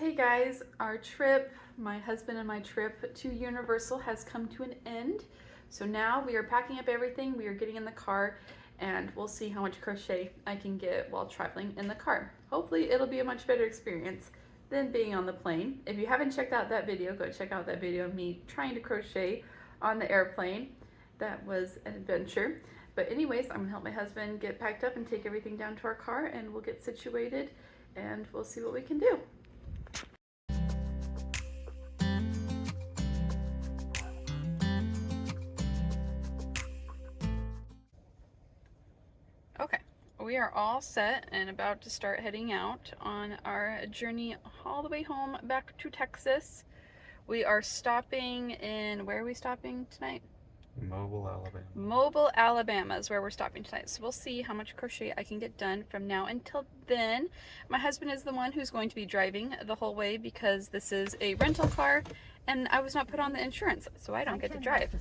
Hey guys, our trip, my husband and my trip to Universal has come to an end. So now we are packing up everything, we are getting in the car, and we'll see how much crochet I can get while traveling in the car. Hopefully it'll be a much better experience than being on the plane. If you haven't checked out that video, go check out that video of me trying to crochet on the airplane. That was an adventure. But anyways, I'm gonna help my husband get packed up and take everything down to our car, and we'll get situated and we'll see what we can do. Okay, we are all set and about to start heading out on our journey all the way home back to Texas. We are stopping in, where are we stopping tonight? Mobile, Alabama. Mobile, Alabama is where we're stopping tonight. So we'll see how much crochet I can get done from now until then. My husband is the one who's going to be driving the whole way because this is a rental car and I was not put on the insurance, so I don't get to drive.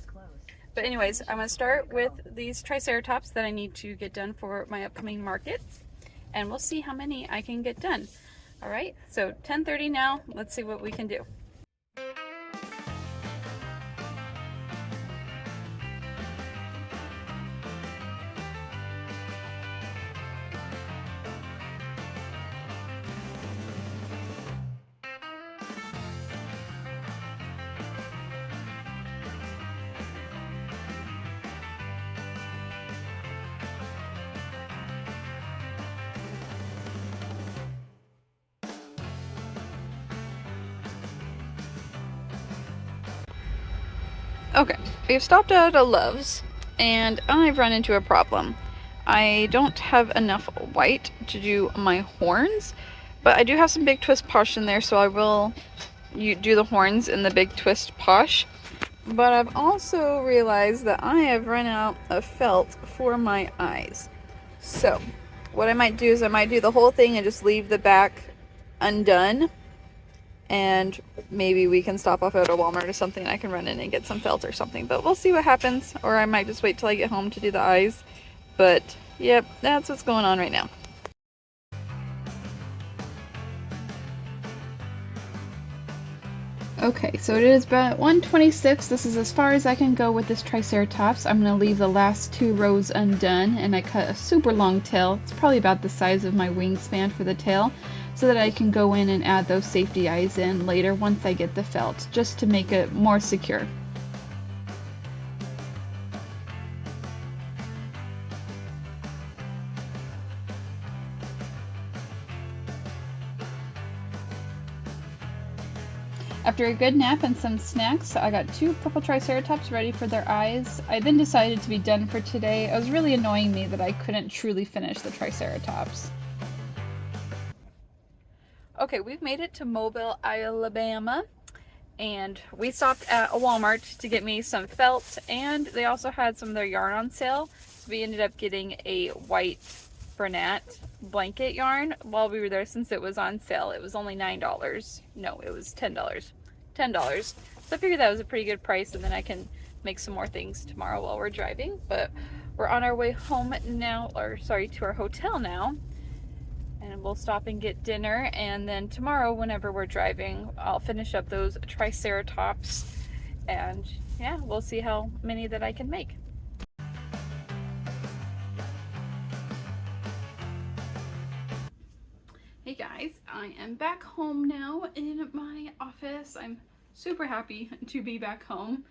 But anyways, I'm going to start with these triceratops that I need to get done for my upcoming market, and we'll see how many I can get done. All right, so 10:30 now. Let's see what we can do. Okay, we've stopped out at Love's, and I've run into a problem. I don't have enough white to do my horns, but I do have some big twist posh in there, so I will do the horns in the big twist posh. But I've also realized that I have run out of felt for my eyes. So, what I might do is I might do the whole thing and just leave the back undone. And maybe we can stop off at a Walmart or something and I can run in and get some felt or something. But we'll see what happens. Or I might just wait till I get home to do the eyes. But, yep, that's what's going on right now. Okay, so it is about 1:26. This is as far as I can go with this triceratops. I'm going to leave the last 2 rows undone, and I cut a super long tail. It's probably about the size of my wingspan for the tail, so that I can go in and add those safety eyes in later once I get the felt, just to make it more secure. After a good nap and some snacks, I got 2 purple triceratops ready for their eyes. I then decided to be done for today. It was really annoying me that I couldn't truly finish the triceratops. Okay, we've made it to Mobile, Alabama, and we stopped at a Walmart to get me some felt, and they also had some of their yarn on sale. So we ended up getting a white Bernat blanket yarn while we were there since it was on sale. It was only $9. No, it was $10. $10. So I figured that was a pretty good price, and then I can make some more things tomorrow while we're driving. But we're on our way home now, or sorry, to our hotel now. And we'll stop and get dinner, and then tomorrow whenever we're driving I'll finish up those triceratops, and yeah, we'll see how many that I can make. Hey guys, I am back home now in my office. I'm super happy to be back home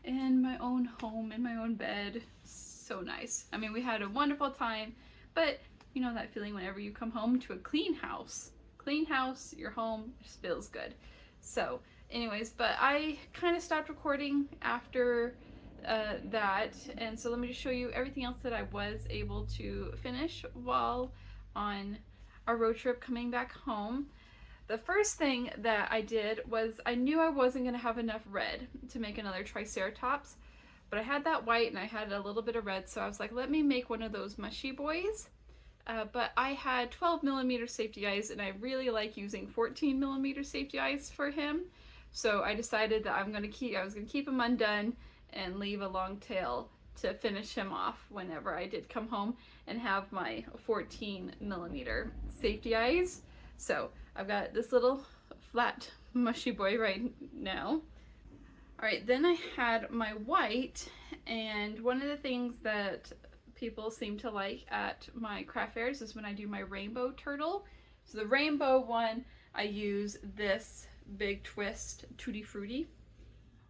in my own home, in my own bed. So nice. I mean, we had a wonderful time, but you know that feeling whenever you come home to a clean house. Clean house, your home just feels good. So anyways, but I kind of stopped recording after that. And so let me just show you everything else that I was able to finish while on our road trip coming back home. The first thing that I did was I knew I wasn't going to have enough red to make another triceratops. But I had that white and I had a little bit of red. So I was like, let me make one of those mushy boys. But I had 12mm safety eyes, and I really like using 14mm safety eyes for him. So I decided that I was gonna keep him undone and leave a long tail to finish him off whenever I did come home and have my 14mm safety eyes. So I've got this little flat mushy boy right now. Alright, then I had my white, and one of the things that people seem to like at my craft fairs is when I do my rainbow turtle. So the rainbow one, I use this big twist Tutti Frutti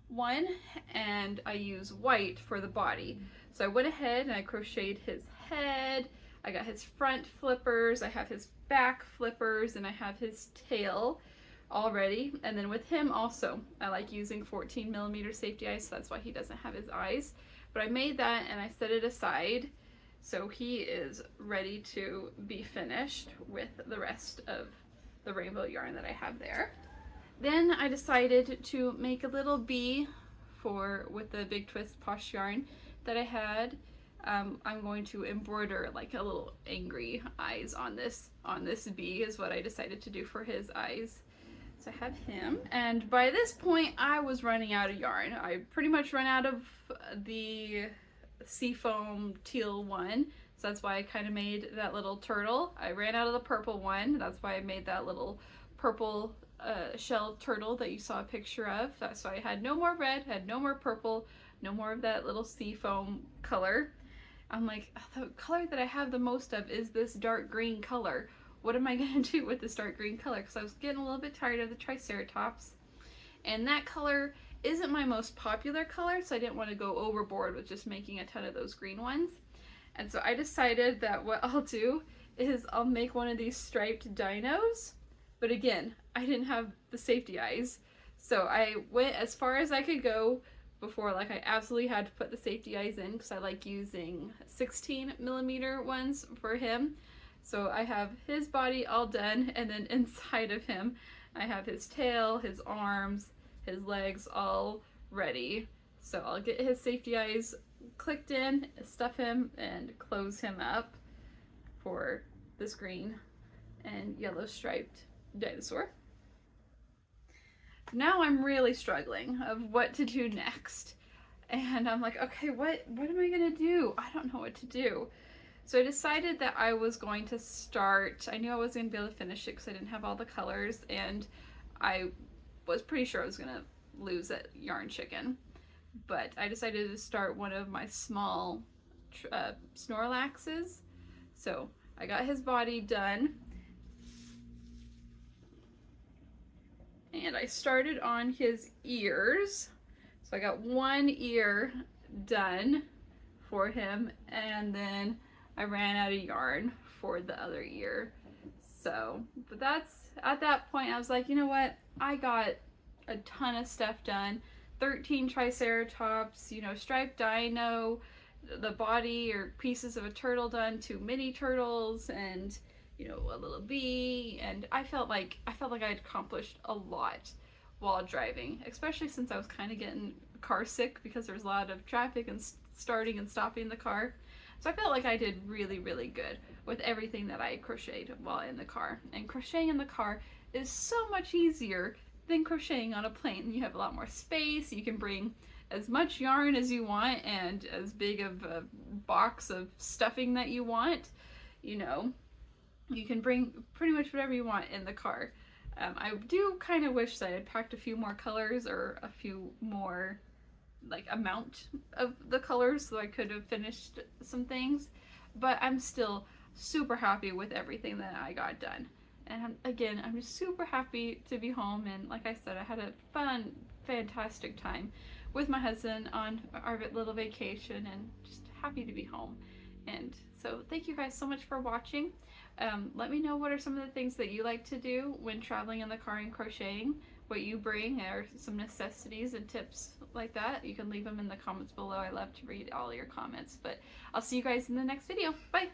one, and I use white for the body. So I went ahead and I crocheted his head, I got his front flippers, I have his back flippers, and I have his tail already. And then with him also, I like using 14mm safety eyes, so that's why he doesn't have his eyes. But I made that and I set it aside, so he is ready to be finished with the rest of the rainbow yarn that I have there. Then I decided to make a little bee with the big twist posh yarn that I had. I'm going to embroider like a little angry eyes on this bee is what I decided to do for his eyes. So I have him, and by this point I was running out of yarn. I pretty much run out of the seafoam teal one, so that's why I kind of made that little turtle. I ran out of the purple one, that's why I made that little purple shell turtle that you saw a picture of. So I had no more red, had no more purple, no more of that little seafoam color. I'm like, the color that I have the most of is this dark green color. What am I gonna do with this dark green color? Because I was getting a little bit tired of the Triceratops, and that color isn't my most popular color, so I didn't want to go overboard with just making a ton of those green ones. And so I decided that what I'll do is I'll make one of these striped dinos. But again, I didn't have the safety eyes, so I went as far as I could go before like I absolutely had to put the safety eyes in, because I like using 16mm ones for him. So I have his body all done, and then inside of him I have his tail, his arms, his legs all ready. So I'll get his safety eyes clicked in, stuff him, and close him up for this green and yellow striped dinosaur. Now I'm really struggling of what to do next. And I'm like, okay, what am I gonna do? I don't know what to do. So I decided that I was going to start, I knew I wasn't going to be able to finish it because I didn't have all the colors, and I was pretty sure I was going to lose at Yarn Chicken. But I decided to start one of my small Snorlaxes. So I got his body done, and I started on his ears. So I got one ear done for him, and then I ran out of yarn for the other ear. So, but that's, at that point I was like, you know what, I got a ton of stuff done. 13 Triceratops, you know, striped dino, the body or pieces of a turtle done, 2 mini turtles, and you know, a little bee, and I felt like I had accomplished a lot while driving, especially since I was kind of getting car sick because there was a lot of traffic and starting and stopping the car. So I felt like I did really, really good with everything that I crocheted while in the car. And crocheting in the car is so much easier than crocheting on a plane. You have a lot more space, you can bring as much yarn as you want and as big of a box of stuffing that you want. You know, you can bring pretty much whatever you want in the car. I do kind of wish that I had packed a few more colors or a few more like amount of the colors so I could have finished some things, but I'm still super happy with everything that I got done. And again, I'm just super happy to be home, and like I said, I had a fun, fantastic time with my husband on our little vacation, and just happy to be home. And so thank you guys so much for watching. Let me know what are some of the things that you like to do when traveling in the car and crocheting, what you bring, or some necessities and tips like that. You can leave them in the comments below. I love to read all your comments, but I'll see you guys in the next video. Bye!